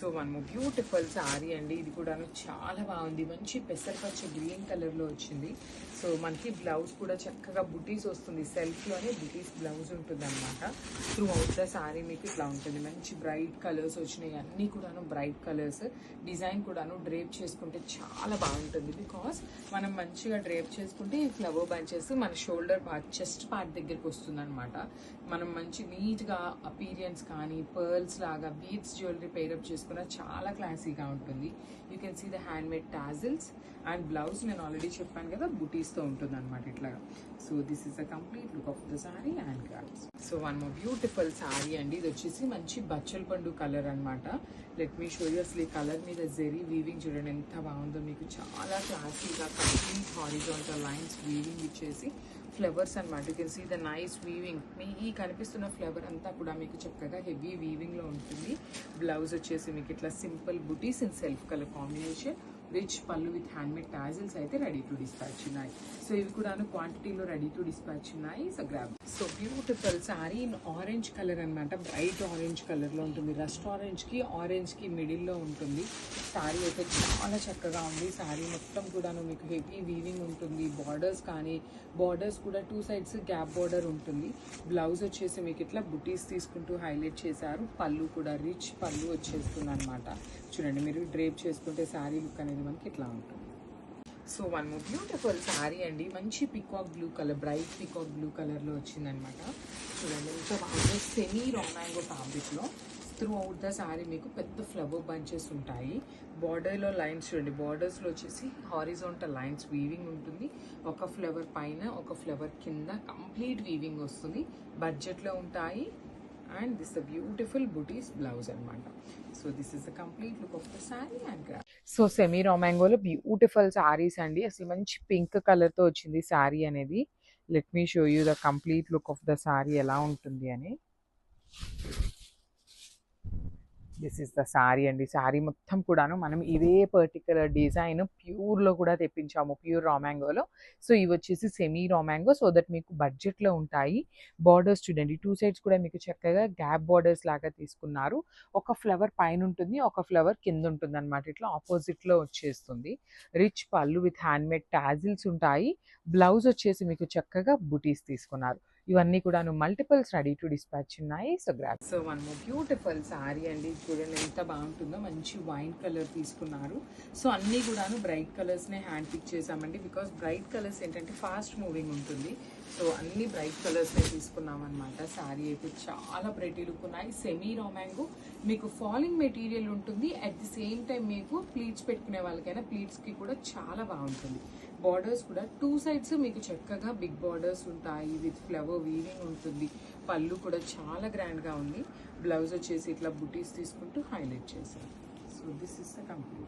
So one more beautiful sari అండి. ఇది కూడా చాలా బాగుంది. మంచి పెసరపచ్చ గ్రీన్ కలర్ లో వచ్చింది. సో మనకి బ్లౌజ్ కూడా చక్కగా బుటీస్ వస్తుంది. సెల్ఫ్ లోనే బుటీస్ బ్లౌజ్ ఉంటుంది అనమాట. త్రూ అవుట్ ద సారీ మీకు ఇట్లా ఉంటుంది. మంచి బ్రైట్ కలర్స్ వచ్చినాయి. అన్ని కూడాను బ్రైట్ కలర్స్. డిజైన్ కూడాను డ్రేప్ చేసుకుంటే చాలా బాగుంటుంది. బికాస్ మనం మంచిగా డ్రేప్ చేసుకుంటే ఈ ఫ్లవర్ బంచెస్ మన షోల్డర్ పార్ట్, చెస్ట్ పార్ట్ దగ్గరికి వస్తుంది అనమాట. మనం మంచి నీట్ గా అపీరియన్స్ కానీ పర్ల్స్ లాగా బీడ్స్ జ్యువెలరీ పేరప్ చేసుకున్న చాలా క్లాసీగా ఉంటుంది. You can see the handmade tassels and blouse నేను ఆల్రెడీ చెప్పాను కదా బుటీస్ తో ఉంటుంది అనమాట ఇట్లాగా. So this is the complete look of the sari and crafts. So one more beautiful sari అండి. ఇది వచ్చేసి మంచి బచ్చల పండు కలర్ అనమాట. Let me show you. అసలు ఈ కలర్ మీద జెరీ వీవింగ్ చూడండి ఎంత బాగుందో. మీకు చాలా క్లాసీగా కంప్లీట్ హారిజాంటల్ లైన్స్ వీవింగ్ ఇచ్చేసి ఫ్లవర్స్ అనమాట. You can see the nice weaving. మీ ఈ కనిపిస్తున్న ఫ్లవర్ అంతా కూడా మీకు చక్కగా హెవీ వీవింగ్ లో ఉంటుంది. బ్లౌజ్ వచ్చేసి మీకు ఇట్లా simple buttis in self colour combination. Rich పళ్ళు విత్ హ్యాండ్ మేడ్ టాజిల్స్ అయితే రెడీ టు డిస్పాచ్ ఉన్నాయి. సో ఇవి కూడా క్వాంటిటీలో రెడీ టు డిస్పాచ్ ఉన్నాయి. So grab. So beautiful sorry in orange colour అనమాట. బ్రైట్ ఆరెంజ్ కలర్ లో ఉంటుంది. రస్ట్ ఆరెంజ్ కి ఆరెంజ్ కి మిడిల్ లో ఉంటుంది. సారీ అయితే చాలా చక్కగా ఉంది. సారీ మొత్తం కూడా మీకు హెవీ వీవింగ్ ఉంటుంది. బార్డర్స్ కానీ బార్డర్స్ కూడా టూ సైడ్స్ గ్యాప్ బార్డర్ ఉంటుంది. బ్లౌజ్ వచ్చేసి మీకు ఇట్లా బుటీస్ తీసుకుంటూ హైలైట్ చేశారు. పళ్ళు కూడా రిచ్ పళ్ళు వచ్చేస్తుంది అనమాట. చూడండి మీరు డ్రేప్ చేసుకుంటే సారీ లుక్ అనేది మనకి ఇట్లా ఉంటుంది. So one more beautiful sari అండి. మంచి peacock blue colour, bright peacock blue colour లో వచ్చిందనమాట. చూడండి ఇంకా బాగా సెమీ రామాంగో ఫ్యాబ్రిక్ లో త్రూ అవుట్ ద సారీ మీకు పెద్ద ఫ్లవర్ బంచెస్ ఉంటాయి. బార్డర్లో లైన్స్ చూడండి. బార్డర్స్లో వచ్చేసి హారిజాంటల్ లైన్స్ వీవింగ్ ఉంటుంది. ఒక ఫ్లవర్ పైన ఒక ఫ్లవర్ కింద కంప్లీట్ వీవింగ్ వస్తుంది. బడ్జెట్లో ఉంటాయి. And this the beautiful butis blouse అనమాట. So this is the complete look of the sari and craft. So semi రామాంగోలో బ్యూటిఫుల్ సారీస్ అండి. అసలు మంచి పింక్ కలర్తో వచ్చింది సారీ అనేది. Let me show you the complete look of the sari ఎలా ఉంటుంది అని. దిస్ ఇస్ ద సారీ అండి. సారీ మొత్తం కూడాను మనం ఇదే పర్టికులర్ డిజైన్ ప్యూర్లో కూడా తెప్పించాము, ప్యూర్ రామాంగోలో. సో ఇవి వచ్చేసి సెమీ రామాంగో. సో దట్ మీకు బడ్జెట్లో ఉంటాయి. బార్డర్స్ చూడండి, టూ సైడ్స్ కూడా మీకు చక్కగా గ్యాప్ బార్డర్స్ లాగా తీసుకున్నారు. ఒక ఫ్లవర్ పైన ఉంటుంది, ఒక ఫ్లవర్ కింద ఉంటుంది అనమాట. ఇట్లా ఆపోజిట్లో వచ్చేస్తుంది. రిచ్ పళ్ళు విత్ హ్యాండ్ మేడ్ టాజిల్స్ ఉంటాయి. బ్లౌజ్ వచ్చేసి మీకు చక్కగా బుటీస్ తీసుకున్నారు. ఇవన్నీ కూడా మల్టిపుల్స్ రెడీ టు డిస్పాచ్ ఉన్నాయి. So grab. So one more beautiful sari అండి. చూడండి ఎంత బాగుంటుందో. మంచి వైన్ కలర్ తీసుకున్నారు. సో అన్నీ కూడాను బ్రైట్ కలర్స్నే హ్యాండ్ పిక్ చేసామండి. బికాస్ బ్రైట్ కలర్స్ ఏంటంటే ఫాస్ట్ మూవింగ్ ఉంటుంది. సో అన్ని బ్రైట్ కలర్స్నే తీసుకున్నాం అనమాట. సారీ అయితే చాలా ప్రెటీ లుక్ ఉన్నాయి. సెమీ రామాంగో మీకు ఫాలింగ్ మెటీరియల్ ఉంటుంది. అట్ ది సేమ్ టైం మీకు ప్లీట్స్ పెట్టుకునే వాళ్ళకైనా ప్లీట్స్కి కూడా చాలా బాగుంటుంది. బార్డర్స్ కూడా టూ సైడ్స్ మీకు చక్కగా బిగ్ బార్డర్స్ ఉంటాయి. విత్ ఫ్లవర్ వీవింగ్ ఉంటుంది. పళ్ళు కూడా చాలా గ్రాండ్గా ఉంది. బ్లౌజ్ వచ్చేసి ఇట్లా బుటీస్ తీసుకుంటూ హైలైట్ చేశారు. So this is the complete.